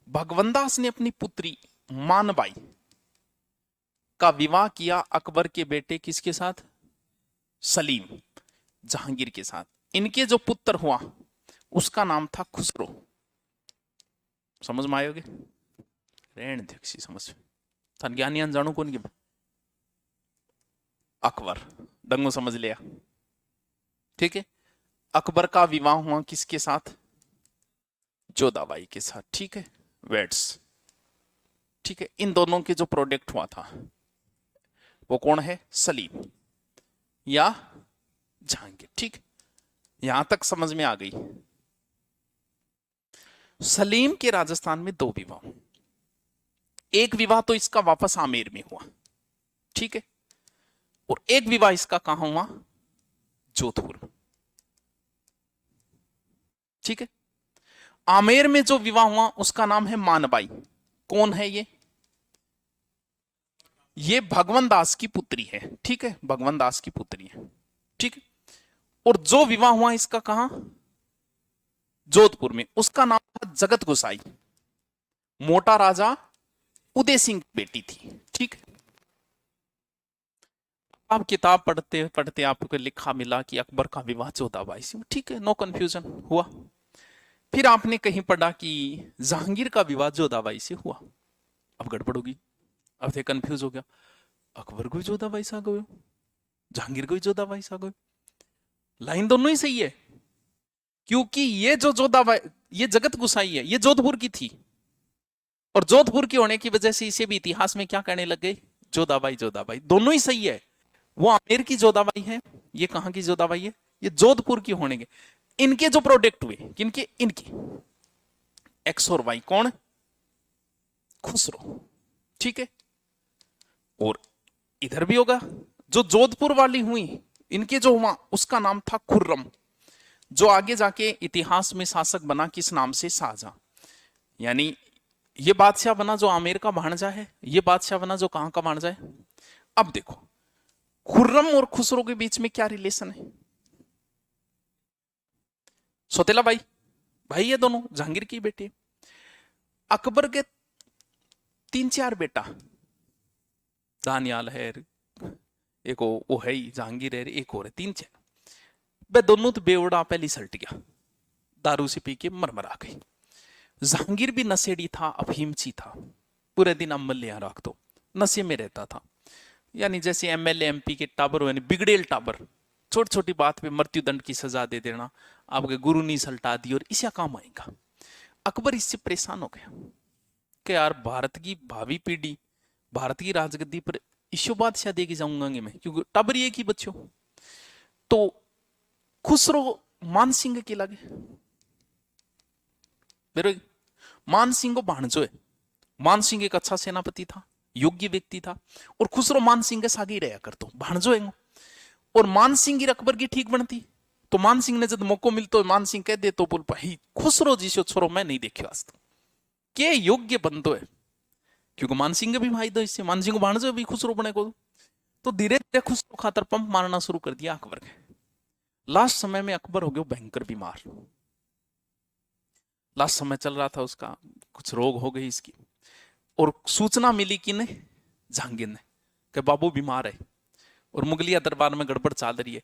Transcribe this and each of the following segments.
भगवनदास ने अपनी पुत्री मानबाई का विवाह किया अकबर के बेटे किसके साथ? सलीम, जहांगीर के साथ। इनके जो पुत्र हुआ उसका नाम था खुसरो। समझ में आयोगे? रेण दीक्षी समझ थान ज्ञानी अनजाणु कौन की? अकबर दंगो समझ लिया। ठीक है, अकबर का विवाह हुआ किसके साथ? जोधाबाई के साथ। ठीक है, वेड्स। ठीक है, इन दोनों के जो प्रोडक्ट हुआ था वो कौन है? सलीम या जहांगीर। ठीक, यहां तक समझ में आ गई। सलीम के राजस्थान में दो विवाह, एक विवाह तो इसका वापस आमेर में हुआ, ठीक है, और एक विवाह इसका कहां हुआ? जोधपुर में। ठीक है, आमेर में जो विवाह हुआ उसका नाम है मानबाई। कौन है ये? ये भगवान दास की पुत्री है। ठीक है, भगवान दास की पुत्री है। ठीक है, और जो विवाह हुआ इसका कहां? जोधपुर में। उसका नाम था जगत गोसाई, मोटा राजा उदय सिंह की बेटी थी। ठीक, आप किताब पढ़ते पढ़ते आपको लिखा मिला कि अकबर का विवाह जोधाबाई से। ठीक है, नो कंफ्यूजन हुआ। फिर आपने कहीं पढ़ा कि जहांगीर का विवाह जोधाबाई से हुआ। अब गड़बड़ होगी, अब थे कंफ्यूज हो गया, अकबर को जोधाबाई से आ गए, जहांगीर को जोधाबाई से आ गए। लाइन दोनों ही सही है, क्योंकि ये जो जोधाबाई, ये जगत गुसाई है, ये जोधपुर की थी, और जोधपुर की होने की वजह से इसे भी इतिहास में क्या कहने लग गए? जोधाबाई। जोधाबाई दोनों ही सही है। वो आमेर की जोधाबाई है, ये कहां की जोधाबाई है? ये जोधपुर की होने के। इनके जो प्रोडक्ट हुए किनके? इनके, एक्स और वाई। कौन? खुसरो। ठीक है, और इधर भी होगा जो जोधपुर वाली हुई, इनके जो हुआ उसका नाम था खुर्रम, जो आगे जाके इतिहास में शासक बना किस नाम से? शाहजहां। यानी ये बादशाह बना जो आमेर का भांजा है, ये बादशाह बना जो कहां का भांजा है। अब देखो, खुर्रम और खुसरो के बीच में क्या रिलेशन है? सौतेला भाई, भाई ये दोनों जहांगीर की बेटे। अकबर के 3-4 बेटा, दानियाल है, एक वो है ही जहांगीर है, एक और है, 3-4। वे दोनों तो बेवड़ा पहली सल्ट गया, दारू से पी के मरमरा गई। जहांगीर भी नशेड़ी था, अफीमची था, पूरे दिन अम्मल यहां रख दो, नशे में रहता था। यानी जैसे एमएलए एमपी के टाबर हो, यानी बिगड़ेल टाबर, छोटी छोटी बात पे मृत्यु दंड की सजा दे देना, आपके गुरु ने सल्टा दी और इसे काम आएगा। अकबर इससे परेशान हो गया कि यार भारत की भावी पीढ़ी, भारत की राजगद्दी पर ईशो बादशाह देके जाऊंगा मैं, क्योंकि टाबर एक ही बच्चों। तो खुसरो मान सिंह के लगे, मान सिंह को भाणजो है। मान सिंह एक अच्छा सेनापति था, योग्य व्यक्ति था, और खुसरो मान सिंह के सागे रहा कर तो भाणजो है। और मान सिंह की अकबर की ठीक बनती, तो मान सिंह ने जब मौको मिलता मान सिंह कह दे तो बोल भाई खुसरो जी से छोरो मैं नहीं देखियो आज तक, के योग्य बंदो है। क्योंकि मान सिंह भी भाई दो इससे, मान सिंह को भाणजो भी खुसरो बने को। तो धीरे धीरे खुसरो खातर पंप मारना शुरू कर दिया अकबर के। लास्ट समय में अकबर हो गया भयंकर बीमार। लास्ट समय चल रहा था उसका, कुछ रोग हो गई इसकी, और सूचना मिली कि ने जहांगीर ने कि बाबू बीमार है और मुगलिया दरबार में गड़बड़ चल रही है।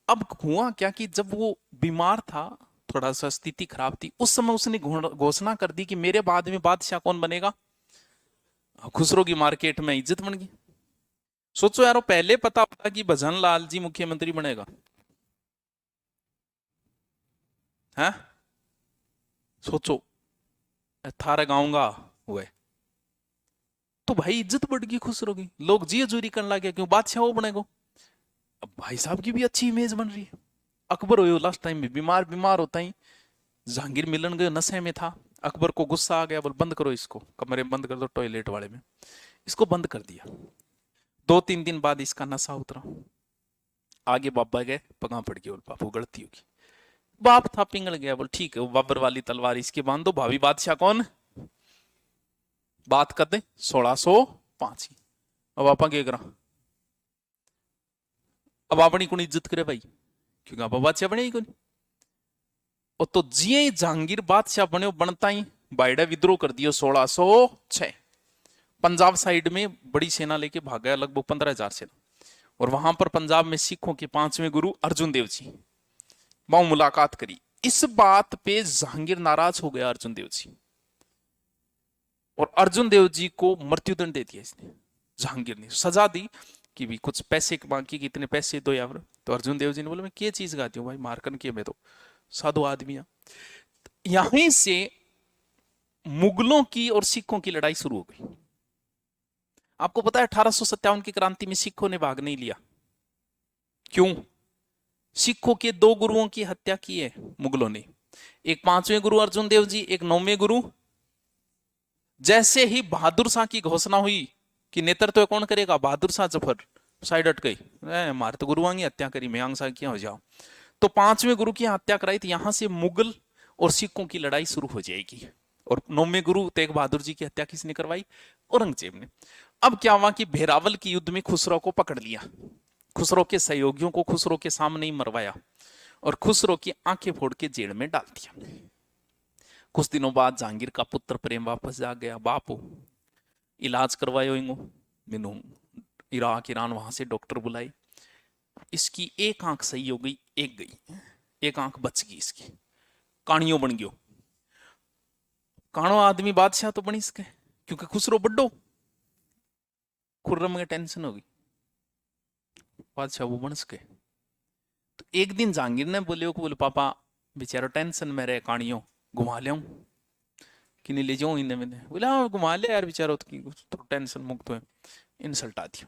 अब हुआ क्या कि जब वो बीमार था, थोड़ा सा स्थिति खराब थी, उस समय उसने घोषणा कर दी कि मेरे बाद में बादशाह कौन बनेगा? खुसरो की मार्केट में इज्जत बन गई। सोचो यारो, पहले पता होता कि भजन लाल जी मुख्यमंत्री बनेगा है? सोचो, थारा गाऊंगा हुए तो भाई इज्जत बढ़ गई खुसरो की, लोग जी हजूरी करने लगे, क्यों? बादशाह वो बनेगा। अब भाई साहब की भी अच्छी इमेज बन रही है। अकबर हो लास्ट टाइम में बीमार बीमार होता ही जहांगीर मिलन गए, नशे में था। अकबर को गुस्सा आ गया, बोल बंद करो इसको, कमरे में बंद कर दो, टॉयलेट वाले में। इसको बंद कर दिया। 2-3 दिन बाद इसका नशा उतरा, आगे बाबा गए, पगा पड़ गया, बोल बापू गलती होगी। बाप था पिंगल गया, बोल ठीक है, वो बाबर वाली तलवार इसके बांध दो, भावी बादशाह कौन? बात कर दे 1605 की। अब आपा क्या करा? अब अपनी कौन इज्जत करे भाई, क्योंकि आप बादशाह बने ही कौन। और तो जिये जहांगीर बादशाह बने बनता ही बाइडा विद्रोह कर दिया 1606। पंजाब साइड में बड़ी सेना लेके भाग गया, लगभग 15,000 सेना। और वहां पर पंजाब में सिखों के 5वें गुरु अर्जुन देव जी वहां मुलाकात करी। इस बात पे जहांगीर नाराज हो गया अर्जुन देव जी, और अर्जुन देव जी को मृत्युदंड दे दिया इसने। जहांगीर ने सजा दी कि भी कुछ पैसे बाकी कि इतने पैसे दो या तो अर्जुन देव जी ने बोला मैं क्या चीज गाती हूँ भाई, मारकन के मैं तो साधु आदमी। यहीं से मुगलों की और सिखों की लड़ाई शुरू हो गई। आपको पता है 1857 की क्रांति में सिखों ने भाग नहीं लिया। क्यों? सिखों के 2 गुरुओं की हत्या की है मुगलों ने, एक 5वें गुरु अर्जुन देव जी, एक 9वें गुरु। जैसे ही बहादुर शाह की घोषणा हुई कि नेतृत्व कौन करेगा, बहादुर शाह जफर साइड हट गई, हमारे तो गुरुआं की हत्या करी, मैं शाह क्या हो जाओ। तो 5वें गुरु की हत्या कराई, तो यहां से मुगल और सिखों की लड़ाई शुरू हो जाएगी। और 9वें गुरु तेग बहादुर जी की हत्या किसने करवाई? औरंगजेब ने। अब क्या हुआ कि भेरावल के युद्ध में खुसरो को पकड़ लिया, खुसरो के सहयोगियों को खुसरो के सामने ही मरवाया और खुसरो की आंखें फोड़ के जेल में डाल दिया। कुछ दिनों बाद जहांगीर का पुत्र प्रेम वापस जा गया, बापू इलाज करवायो इंगो मैनू इराक ईरान, वहां से डॉक्टर बुलाई, इसकी एक आंख सही हो गई, एक गई, एक आंख बच गई इसकी, कानियो बन गयो। काणो आदमी बादशाह तो बनी सके, क्योंकि खुसरो बड्डो, खुर्रम में टेंशन हो गई, बादशाह वो बन सके। तो एक दिन जहांगीर ने बोले पापा बेचारा टेंशन में रहे, कानियो घुमा ले कि नहीं ले जाऊं इन्हें, मैंने बोला हाँ घुमा ले यार बेचारा तो टेंशन मुक्त हुए। इंसल्ट आती,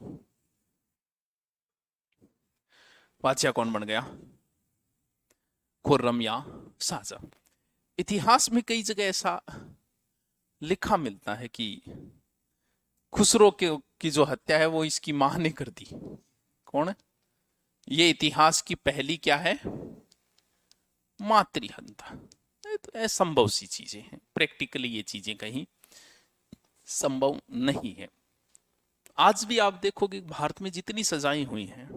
बादशाह कौन बन गया? खुर्रम या शाहजहां। इतिहास में कई जगह ऐसा लिखा मिलता है कि खुसरो की जो हत्या है वो इसकी मां ने कर दी। कौन है? ये इतिहास की पहली क्या है? मातृहत्या। तो असंभव सी चीजें हैं, प्रैक्टिकली ये चीजें कहीं संभव नहीं है। आज भी आप देखोगे भारत में जितनी सजाएं हुई हैं,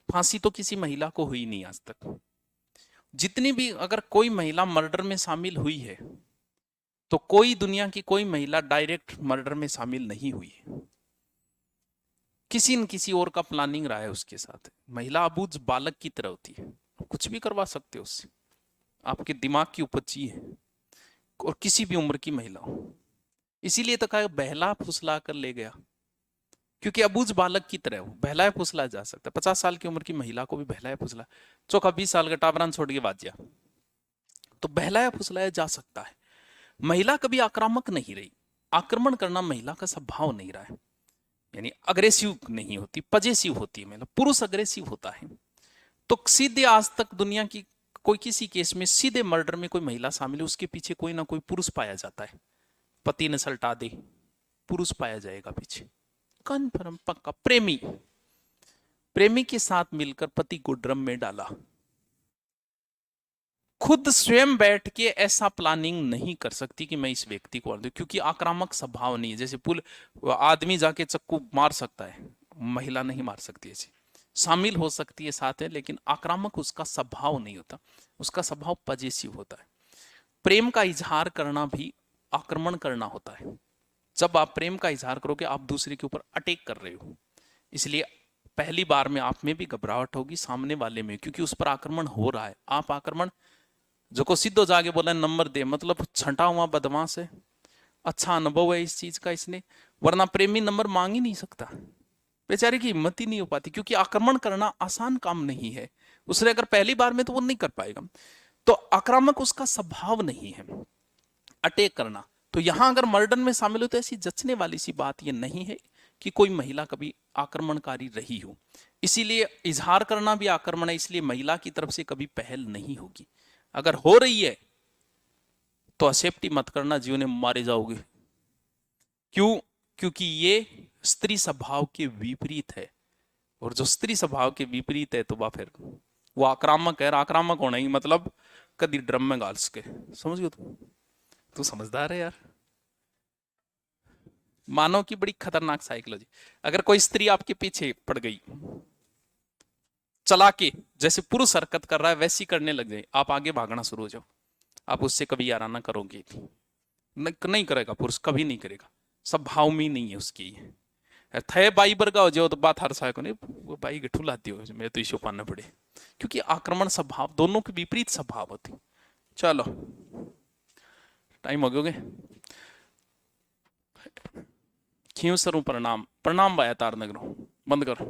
फांसी तो किसी महिला को हुई नहीं आज तक। जितनी भी अगर कोई महिला मर्डर में शामिल हुई है तो कोई दुनिया की कोई महिला डायरेक्ट मर्डर में शामिल नहीं हुई है, किसी न किसी और का प्लानिंग रहा है उसके साथ। महिला अबूझ बालक की तरह होती है, कुछ भी करवा सकते हो उससे, आपके दिमाग की उपजी है, और किसी भी उम्र की महिला हो। इसीलिए तो कहा बहला फुसला कर ले गया, क्योंकि अबूझ बालक की तरह वो बहलाया फुसला जा सकता है। 50 साल की उम्र की महिला को भी बहलाया फुसला, चौका 20 साल का टाबरान छोड़ के बाजिया, तो बहलाया फुसलाया जा सकता है। महिला कभी आक्रामक नहीं रही, आक्रमण करना महिला का स्वभाव नहीं रहा है, यानी अग्रेसिव नहीं होती, पजेसिव होती है महिला। पुरुष अग्रेसिव होता है। तो सीधे आज तक दुनिया की कोई किसी केस में सीधे मर्डर में कोई महिला शामिल है, उसके पीछे कोई ना कोई पुरुष पाया जाता है। पति ने सल्टा दे, पुरुष पाया जाएगा पीछे, कन्फर्म पक्का। प्रेमी के साथ मिलकर पति को ड्रम में डाला, खुद स्वयं बैठ के ऐसा प्लानिंग नहीं कर सकती कि मैं इस व्यक्ति को मार दूं, क्योंकि आक्रामक स्वभाव नहीं है। जैसे आदमी जाके चक्कू मार सकता है, महिला नहीं मार सकती, ऐसी शामिल हो सकती है साथ है, लेकिन आक्रामक उसका स्वभाव नहीं होता, उसका स्वभाव पजेसिव होता है। प्रेम का इजहार करना भी आक्रमण करना होता है। जब आप प्रेम का इजहार करोगे आप दूसरे के ऊपर अटैक कर रहे हो, इसलिए पहली बार में आप में भी घबराहट होगी, सामने वाले में, क्योंकि उस पर आक्रमण हो रहा है। आप आक्रमण जो को सीधो जाके बोला नंबर दे, मतलब छंटा हुआ बदमाश है, अच्छा अनुभव है इस चीज का इसने, वरना प्रेमी नंबर मांग ही नहीं सकता, बेचारे की हिम्मत ही नहीं हो पाती, क्योंकि आक्रमण करना आसान काम नहीं है। उसने अगर पहली बार में तो वो नहीं कर पाएगा, तो आक्रामक उसका स्वभाव नहीं है अटैक करना। तो यहां अगर मर्डर में शामिल हो तो ऐसी जचने वाली सी बात ये नहीं है कि कोई महिला कभी आक्रमणकारी रही हो। इसीलिए इजहार करना भी आक्रमण है, इसलिए महिला की तरफ से कभी पहल नहीं होगी। अगर हो रही है तो असेप्टी मत करना, जीवन में मारे जाओगे। क्यों? क्योंकि ये स्त्री स्वभाव के विपरीत है, और जो स्त्री स्वभाव के विपरीत है तो वह फिर वो आक्रामक है। आक्रामक होना ही मतलब कभी ड्रम में गाल सके, समझ गए? तू समझदार है यार। मानव की बड़ी खतरनाक साइकोलॉजी। अगर कोई स्त्री आपके पीछे पड़ गई, चला के जैसे पुरुष हरकत कर रहा है वैसी करने लग जाए, आप आगे भागना शुरू हो जाओ, आप उससे कभी याराना करोगे। नहीं करेगा पुरुष, कभी नहीं करेगा, स्वभाव में ही नहीं है उसकी ये। थे बाई बरगा हो जाओ तो बात हर साय को नहीं, वो बाई गठू लाती हो मैं तो इशू पाना पड़े, क्योंकि आक्रमण स्वभाव दोनों के विपरीत स्वभाव होती। चलो टाइम हो गए, क्यों सरू प्रणाम प्रणाम वाया तार नगरों बंद करो।